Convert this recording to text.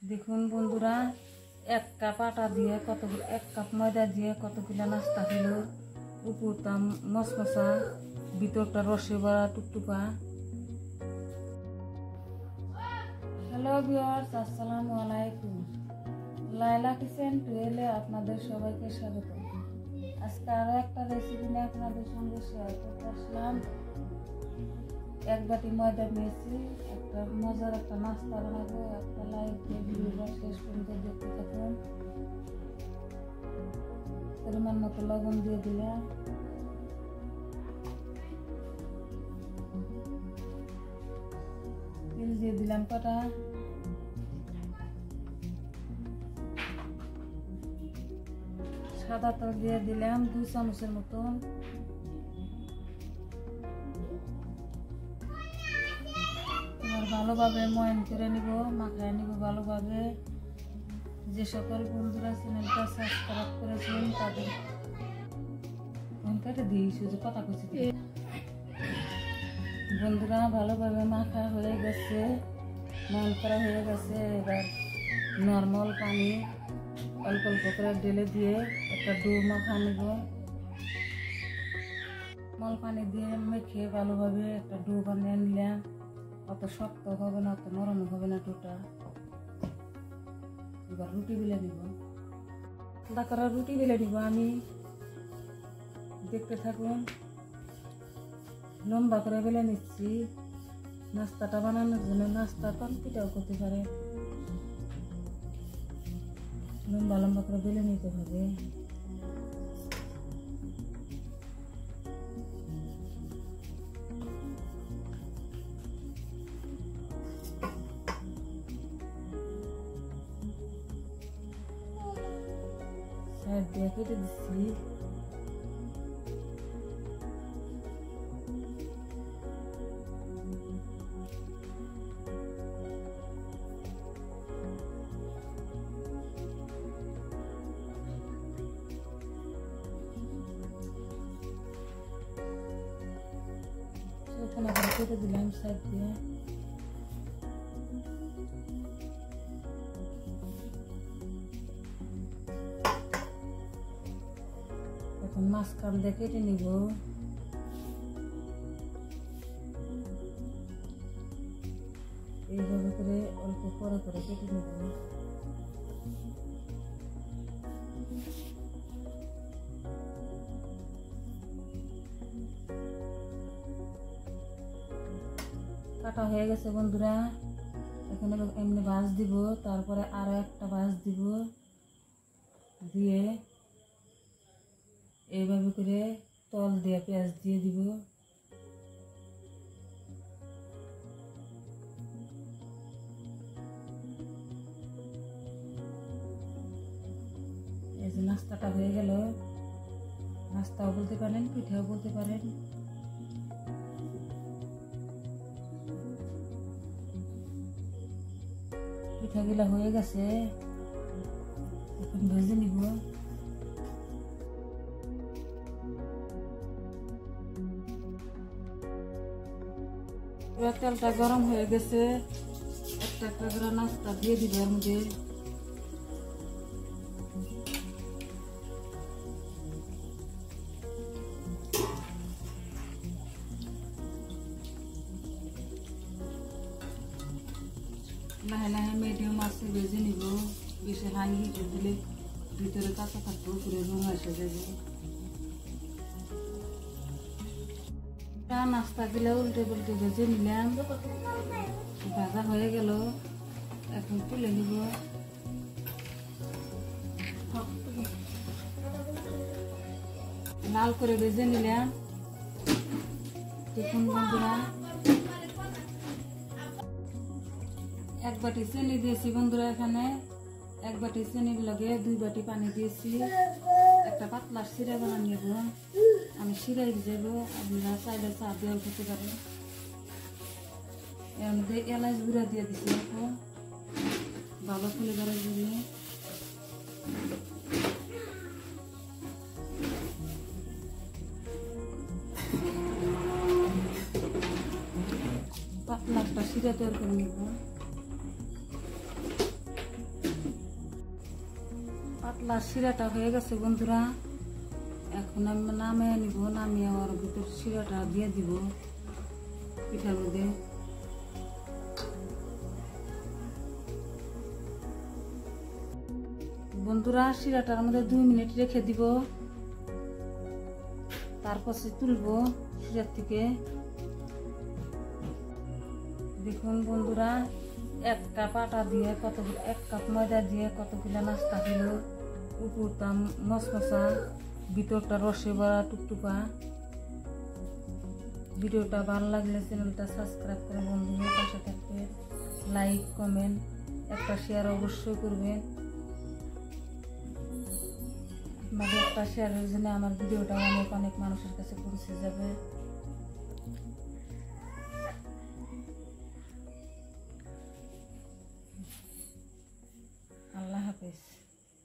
দেখুন বন্ধুরা, 1 কাপ আটা দিয়ে কতগুলো, 1 কাপ ময়দা দিয়ে কতগুলো নাস্তা হলো। উপরটা মশমশা, ভিতরটা রসে ভরা টুকটুকা। হ্যালো ভিউয়ার্স, আসসালামু আলাইকুম। লাইলা কিচেন টুয়েলে আপনাদের সবাইকে স্বাগত। আজকে আরো একটা রেসিপি নিয়ে আপনাদের সঙ্গে শেয়ার করতে আসলাম। 1 বাটি ময়দা নিয়েছি, একটা মজার একটা নাস্তা বানাবো। একটা লাইক দিয়ে ভিডিওটা শেষ পর্যন্ত দেখতে থাকুন। পরিমাণ মতো লবণ দিয়ে দিলাম, তেল দিয়ে দিলাম কটা, সাদা তেল দিয়ে দিলাম 2 চামচের মতন। ভালোভাবে ময়ন করে নিব, মাখায় নিব ভালোভাবে। যে সকল বন্ধুরা চ্যানেলটা সাবস্ক্রাইব করেছেন তাদের কেটে দিই, শুধু কথা কইছি। বন্ধুরা ভালোভাবে মাখা হয়ে গেছে, ময়ন করা হয়ে গেছে। এবার নর্মাল পানি অল্প অল্প করে ঢেলে দিয়ে একটা ডো মাখা নিব। নর্মাল পানি দিয়ে মেখে ভালোভাবে একটা ডো বানিয়ে নিলাম। অত শক্ত হবে না, অত নরম হবে না ডোটা। এবার রুটি বেলে নিব, করা রুটি বেলে নিব আমি। দেখতে থাকুন, লম্বা করে বেলে নিচ্ছি নাস্তাটা বানানোর জন্য। নাস্তা পানপিটাও করতে পারে, লম্বা লম্বা করে বেলে নিতে হবে। সাইড দিয়ে কেটে দিচ্ছি। ওখানে কেটে দিলাম সাইড দিয়ে। এখন মাঝখান দিয়ে কেটে নিব। এইভাবে করে অল্প পরে করে কেটে নিব। কাটা হয়ে গেছে বন্ধুরা। এখানে এমনি ভাঁজ দিব, তারপরে আরো একটা ভাঁজ দিব, দিয়ে এইভাবে করে তল দিয়ে পেঁয়াজ দিয়ে দিব। এই যে নাস্তাটা হয়ে গেল। নাস্তাও বলতে পারেন, পিঠাও বলতে পারেন। পিঠাগুলো হয়ে গেছে, এখন ভেজে নিব। তেলটা গরম হয়ে গেছে, একটা একটা করে নাস্তা দিয়ে দিব এর মধ্যে। লাহে লাহে মিডিয়াম আছে ভেজে নিব। বেশি হাই হিটে দিলে ভিতরে কাঁচা থাকবে, উপরে রং এসে যাবে। নাস্তা গুলো উল্টে পাল্টে ভেজে নিলাম, ভাজা হয়ে গেল। এখন তুলে নিব। লাল করে ভেজে নিলাম। দেখুন বন্ধুরা, 1 বাটি চিনি দিয়েছি বন্ধুরা। এখানে 1 বাটি চিনির লগে 2 বাটি পানি দিয়েছি। একটা পাতলা সিরা বানিয়ে নেব। আমি সিরাই ভিজাবো, আপনারা চাইলে চা দিয়েও খেতে পারেন। এর মধ্যে এলাচ গুঁড়া দিয়ে দিচ্ছি এখন ভালো ফ্লেভারের জন্য। পাতলা একটা সিরা তৈরি করে নেব। শিরাটা হয়ে গেছে বন্ধুরা। এখন আমি নামিয়ে নিব, নামিয়ে ওর ভিতর শিরাটা দিয়ে দিব পিঠার মধ্যে। বন্ধুরা শিরাটার মধ্যে 2 মিনিট রেখে দিব, তারপর তুলবো শিরার থেকে। দেখুন বন্ধুরা, 1 কাপ আটা দিয়ে 1 কাপ ময়দা দিয়ে কতগুলো নাস্তা হলো। উপরটা মশমশা, ভিতরটা রসে ভরা টুকটুকা। ভিডিওটা ভালো লাগলে চ্যানেলটা সাবস্ক্রাইব করে বন্ধুদের পাশে থাকবে, লাইক কমেন্ট একটা শেয়ার অবশ্যই করবেন। আপনাদের একটা শেয়ারের জন্য আমার ভিডিওটা অনেক মানুষের কাছে পৌঁছে যাবে।